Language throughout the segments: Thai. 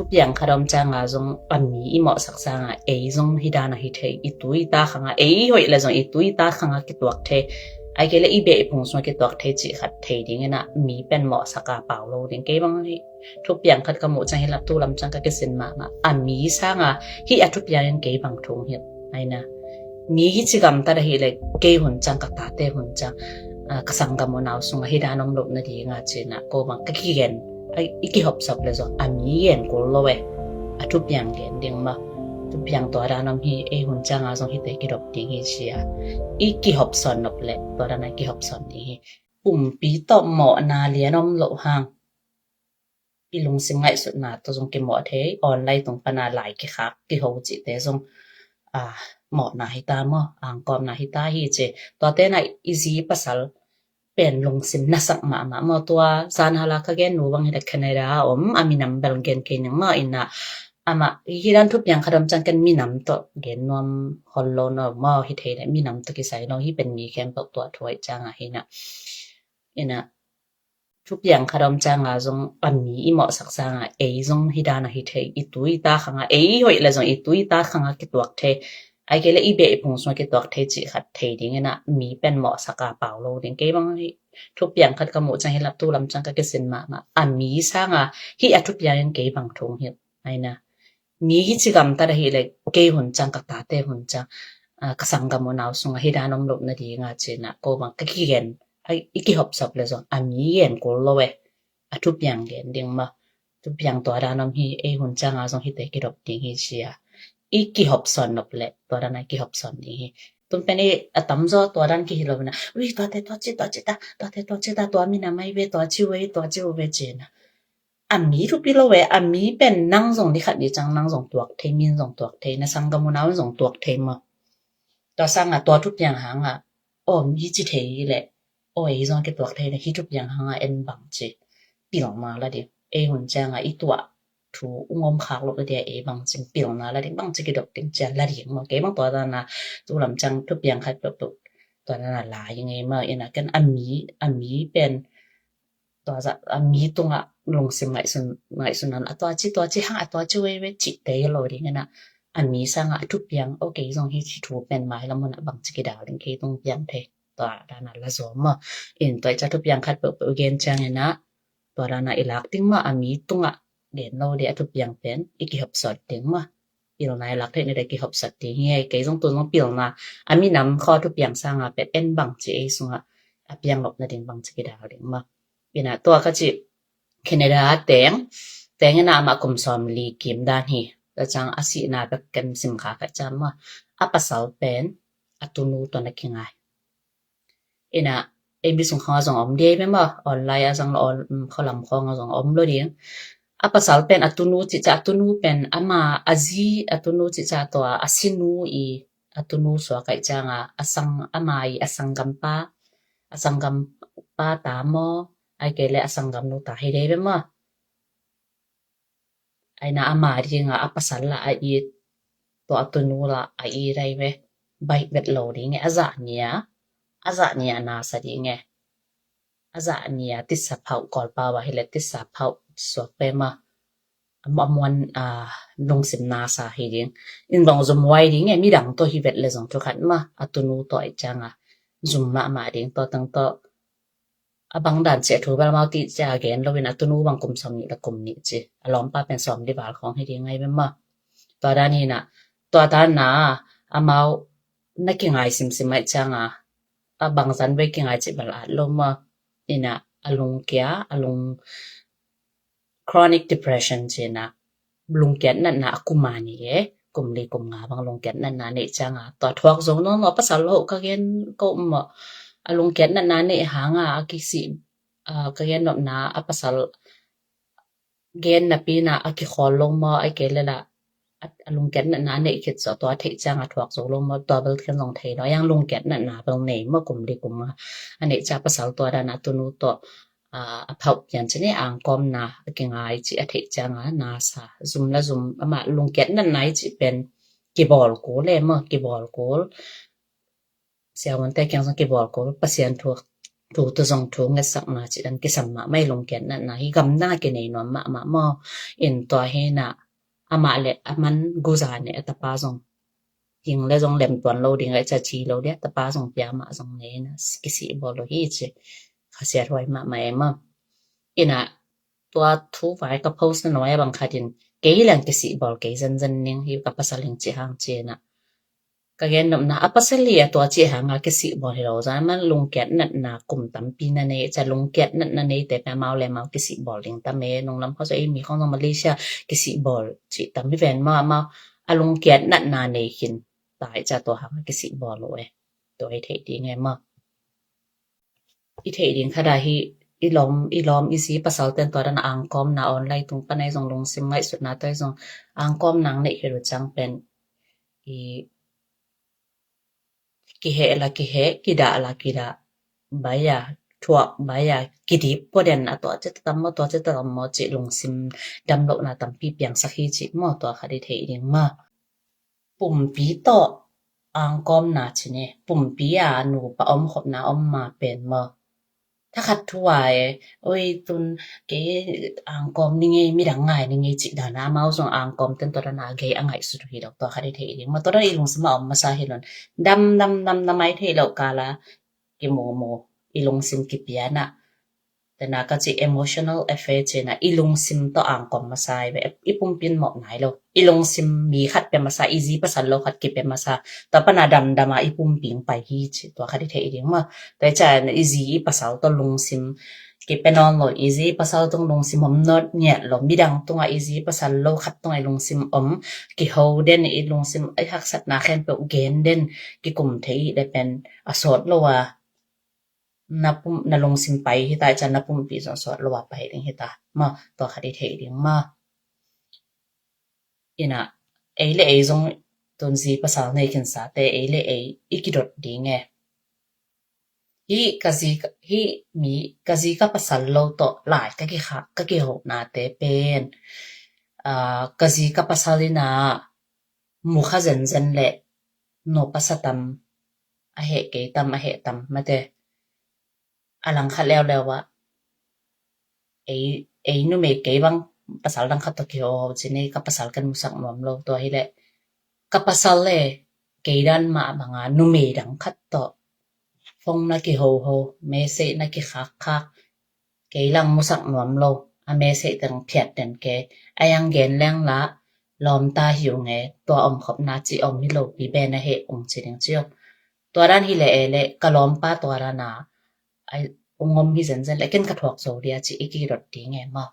ทุกอย่างคารมจังอาจงปันมีเหมาะสักสังจงฮิดานะฮิเทอีตุยตาขังหอยละจงอีตุยตาขังกิตวกเทไอเกลอีเบอีพงสกิตวกเทจิขัดเทดิงนะมีเป็นเหมาะสักกาเปล่าโลดิงเกบังทุกอย่างคัดกะหมูจังให้รับตู้ลำจังกะเกสินมามีสร้างฮิอทุกอย่างเกบังทงเฮ็ดไอนะมีกิจกรรมตะฮิเลยเกหุนจังกะตาเตหุนจังกะสังกะมนาวสุงฮิดานอมลบนะดีงาเจนะโกบังกะกิเกนไออีกิฮอบซับเลยซอมีเกนโกโลเวทุกอย่างเกนดิงมาทุกอย่างตัวดานอมฮิหุนจังอาซงฮิเตกิดบดิงฮิเชียอีกิฮอบซอนนบเลตัวดานกิฮอบซอนนี่ปุ่มปีตอเหมาะนาเลียนอมโลหางอีลงสิงไงสุดนาตัวจงเกหมอเทออนไลน์ตรงปนาหลายกิคักกิโหจิเตจงหมอนาหิตามอังกอมนาหิตาฮิเจตัวเตนะอีซีปัสลเป็นลงสินนัสักมาตัวซานฮาลากะเกนนูบังฮิดะแคนาดาอามินัมเบลเกนเกนยังมาอินะมาฮิดันทุกอย่างคดมจังกันมีนำตเกนนวมฮอลโลนมาฮิเทเนี่ยมีนำตกิไสเนาะฮิเป็นมีแคมปตัวถวยจังหินะอินะทุกอย่างคารมจังจงปันมีเหมาะสักสังจงฮิดานะฮิเทอีตุยตาขังหอยละจงอีตุยตาขังกิตวกเทไอเกลอีเบอีพงสกิตวกเทจิขัดเทดิงนะมีเป็นเหมาะสักกาเปล่าโลดิงเกบังทุกอย่างคัดกะหมูจังให้รับตู้ลำจังกะเกสินมามีสร้างฮิอทุกอย่างเกบังทงเฮ็ดไอนะมีกิจกรรมตะฮิเลยเกหุนจังกะตาเตหุนจังกะสังกะมนาวสุงฮิดานอมลบนะดีงาเจนะโกบังกะกิเกนไออีกิฮอบซับเลยซอมีเกนโกโลเวทุกอย่างเกนดิงมาทุกอย่างตัวดานอมฮิหุนจังอาซงฮิเตกิดบดิงฮิเชียอีกิฮอบซอนนบเลตัวดานกิฮอบซอนนี่ตุมเป็นตัมโซตัวดานกิฮิโลนะวิตัวเตตัวจิตัวมีนะไม่เวตัวจิเวเจนะมีทุกปีโลเวมีเป็นนั่งส่งที่ขัดดีจังนั่งส่งตัวเทมินส่งตัวเทนะสังกะมนาวส่งตัวเทมาตัวสังตัวทุกอย่างหางมีจิเทแหละส่งกิตัวเทนะฮิทุกอย่างหางเอ็นบังจิปีลงมาละดิหุนจังอีตัวถูงอมขากลบเดียบังจิปีลงมาละดิบังจิกิดกติงจัละดิมาเกบังตัวนั้นนะตัวลำจังทุกอย่างขัดตัวนั้นหลายยังไงมานะกันมีเป็นตัวจะมีตรงลงสิไงสุนันตัวจิหาตัวจิเวจิเตยโลดิงนะมีสร้างทุกอย่างโอเคส่งให้ถูกเป็นไม้ละมันบังจิกิดาวดิงเกตรงอย่างเทตัวดานันละสมตัวจะทุกอย่างขัดเกณฑ์จังนะตัวดานาอิลักติงมามีตรงเด่นโลเดียทุกอย่างเป็นอีกิฮอบสอดติงมาปีลนายลักเทในได้กิฮอบสอดติงเฮเกส่งตัวน้องปีลนามีนำข้อทุกอย่างสร้างเป็นเอ็นบังจิส่งเปียงหลบในดิงบังจิกิดาวดิงมาปีน่ะตัวก็จิแคนาดาแตงนะมาคุมซอมลีกิมดานฮีตะจังอาศินาแบบกันสิมขากะจำมาปัสสาวเป็นตุนูตัวนักยังไงน่ะมีส่งข้อส่งอมเดย์แม่นบ่ออนไลน์จังออนเขาลำของส่งอมโลดิปัสสาวเป็นตุนูจิจะตุนูเป็นมาอาซีตุนูจิจะตัวอาซินูตุนูสวกะจังสังมาสังกัมปาตามอไอเกลสังกัมนุตาให้ได้แม่นบ่ไอนะมาดิงปัสสาวละตัวตุนูละไรเวใบเบ็ดโลดิงอาซะเนี่ยนาสดิงอาซะเนี่ยติสภาวกอลปาวะเฮเลติสภาวสวเปมามวนลงสินนาสาเฮดิงอินบองซุมไวดิงมีดังตัวฮิเวตเลซงทุขันมาตุนูตัวไอจังซุมมาดิงตัวตั้งตัวบังดันเจถูบาลมาติจาเกนเราเป็นตุนูบังกุมสมนิละกุมนิจิล้อมป้าเป็นสอมดิบาลของเฮดิงไงแม่มาตัวด้านนี้นะตัวด้านน่ะมานักยังไงสิมไอจังบางสันเวกิงไอจิบลาลมานะลงเกียลง chronic depression เจนะลงเกียนั่นนะกุมานี่กุมลีกุมงาบางลงเกียนั่นนะเนี่ยจังตัวทวกซงน้องภาษาโลกก็เห็นก็ลงเกียนั่นนะเนี่ยหางกิสิก็เห็นนะภาษาเกณฑ์นะปีนะกิขอลงมาไอเกลละลงเกียนั่นนะเนี่ยคิดตัวเทจังทวกซงลงมาตัวเบลกันลงเทเนาะยังลงเกียนั่นนะเบลเนี่ยเมื่อกุมลีกุมมาอันนี้จะภาษาตัวดานะตัวนู้ตัวเผาอย่างเช่นอังกอมนะกิงไอจิอธิจังนาซาซุมละซุมมาลงเกียนั่นไหนจิเป็นกิบอลโกเลยมั้งกิบอลโกเสียวันแต่แกงสังกิบอลโกเปอร์เซ็นต์ทั่ว tu tu zong tu nge sak na chi dan ki samma mai long ken na na hi gam na ke nei no ma mo in to he na ama le aman guza ne atapa zong king le zong lem tuan lo ding ai cha chi lo dia tapa zong pya ma zong ne na ki si bo lo hi che khasia roi ma ma ina tua thu vai ka post na noi bang khatin ke hilang ki si bol ke zan ning hi ka pasaling chi hang che na ka gen nam na apasali to chi hanga ki si bol hi ro za man lung ket nat na kum tam pi na ne cha lung ket nat na ne te pa mau le mau ki si bol ding ta me nong lam kho so e mi khong Malaysia ki si bol chi tam mi ven ma alung ket nat na ne hin tai cha to hanga ki si bol lo e to ai thei ti nge ma i thei ding khada hi ilom isi pasal ten to na angkom na online tung panai jong long sim ngai sut na tai jong angkom nang nei hiru chang pen i ki he ki da baya thua baya ki di poden ato chet tam mo to chet tam mo chi long sim dam lo na tam pi piang sakhi chi mo to khadi thei ding ma pum pi to angkom na chine pum pi a nu pa om khop na om ma pen moถ้าขัดถวายโอ้ยตุนเกอ่างกอมนี่ไงมีดังง่ายนี่ไงจิดานะเมาส่งอ่างกอมเต็นตัวนาเกอ่างไงสุดที่ดอกตัวคดีเทอีมาตัวนั้นอีลงสมาอมมาซาเฮลอนดำไม้เทลกาลากิโมอีลงซิมกิเปียนะแต่นาก็จิ emotional effect เจนะอีลงซิมตัวอ่างกอมมาซาแบบอีปุ่มปินหมอกไหนโลอีลงซิมมีขัดเป็นมาซา easy ภาษาโลขัดกิเป็นมาซาแต่ปนาดำมาอีปุ่มปิงไปฮีจิตัวคดีเทอีมาแต่จะ easy ภาษาตัวลงซิมกิเป็นนอนโล easy ภาษาตัวลงซิมอมนอดเนี่ยโลมีดังตัว easy ภาษาโลขัดตัวลงซิมกิโฮเดนอีลงซิมไอหักสัตนาแค่เป็นเกนเดนกิกุมเทอีได้เป็นอสอดโลวะna long sim pai hi tai chan na pum pi so so lo wa pai ding hi ta ma to khadi thei ding ma ina eile ei zong ton zi pasal nei kin sa te eile ei ikidot ding e hi mi kazi ka pasal lo to lai ka ki ho na te pen kazi ka pasalina mu kha zen le no pasatam a he ke tam ma te alang khatแล้วว่าei nu me ke bang pasal dang khat to ki ho chine ka pasal kan musak mom lo to hi le ka pasal le ke dan ma banga nu me dang khat to phong na ki ho me se na ki khak ke lang musak mom lo a me se tang phiat den ke ayang gen lang la lom ta hiu nge to khop na chi mi lo pi be na he chiding chiok to ran hi le ka lom pa to ra na ai ngom hi zen le ken ka thok so dia chi iki rot ti nge ma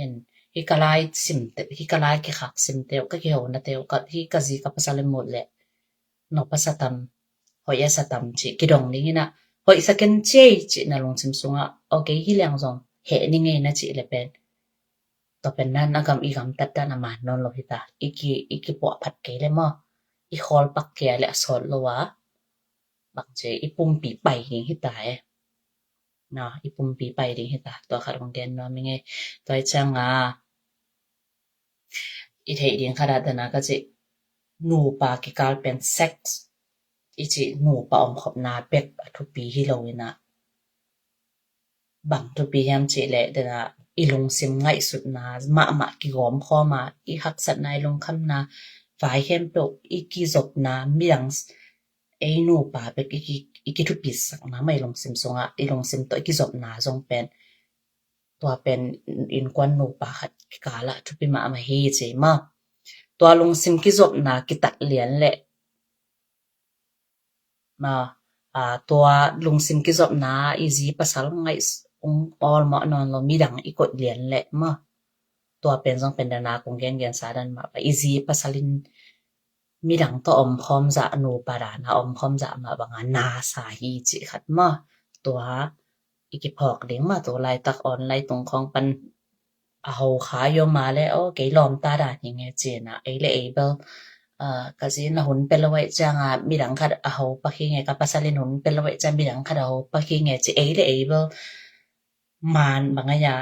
en hi kalai sim te hi kalai ki khak sim te ka ki ho na te ka hi ka zi ka pasal mo le no pasatam hoya satam chi ki dong ni na hoi sa ken che chi na long sim sunga okay hi lang zong he ni nge na chi le pen to pen nan agam i gam tat na ma non lo hita iki po phat ke le ma I khol pak ke le asol lo wa bak che ipum pi pai ni hita na ipum pi pai ding hita to kharong gen no mi nge toi changa I thei ding khara dana ka che nu pa ki kal pen sex ichi nu pa khop na pek athu pi hi lo ina bang tu pi yam che le dana ilung sim ngai sut na ma ki gom kho ma I hak sat nai long kham na vai hem to iki zop na miang ei nu pa pe iki thu pis sak na mai long sim songa I long sim to iki zop na zong pen to pen in kwan nu pa khat kala thu pi ma hi che ma to long sim ki zop na ki tat lian le ma to long sim ki zop na easy pasal ngai all ma non lo mi dang I kot lian le ma to pen zong pen na kong gen sa dan ma easy pasalin mi dang to khom za nu para na khom za ma banga na sa hi chi khat ma to iki phok ding ma to lai tak online tong khong pan a ho kha yo ma le o ke lom ta da ni nge che na ei le able ka sin na hun pelawai changa mi dang khat a ho pa khi nge ka pasalin hun pelawai cha mi dang khat a ho pa khi nge che ei le able man banga ya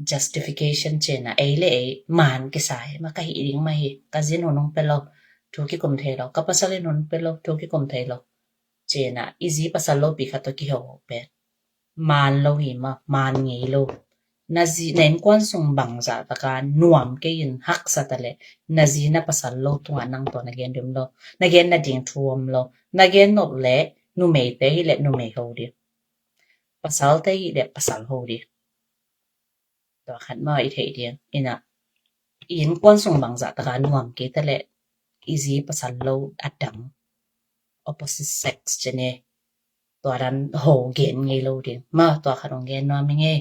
justification che na ei le man ke sai ma ka hi ding ma hi ka jin honong pelo thu ki kom the lo ka pasalin hun pelo thu ki kom the lo jena izi pasalo pi khato ki ho pe man lo hi ma man ngi lo nazi nen kwan sung bangza taka nuam ke in hak satale nazi na pasalo tunga nang to na gen dum lo na gen na ding thuom lo na gen no le nu me te hi le nu me ho di pasal te hi le pasal ho di to khat ma I thei dia ina in kwan sung bangza taka nuam ke te le izi pasalo adang opposite sex jene to ran ho gen ngi lo di ma to khat ong gen no mi nge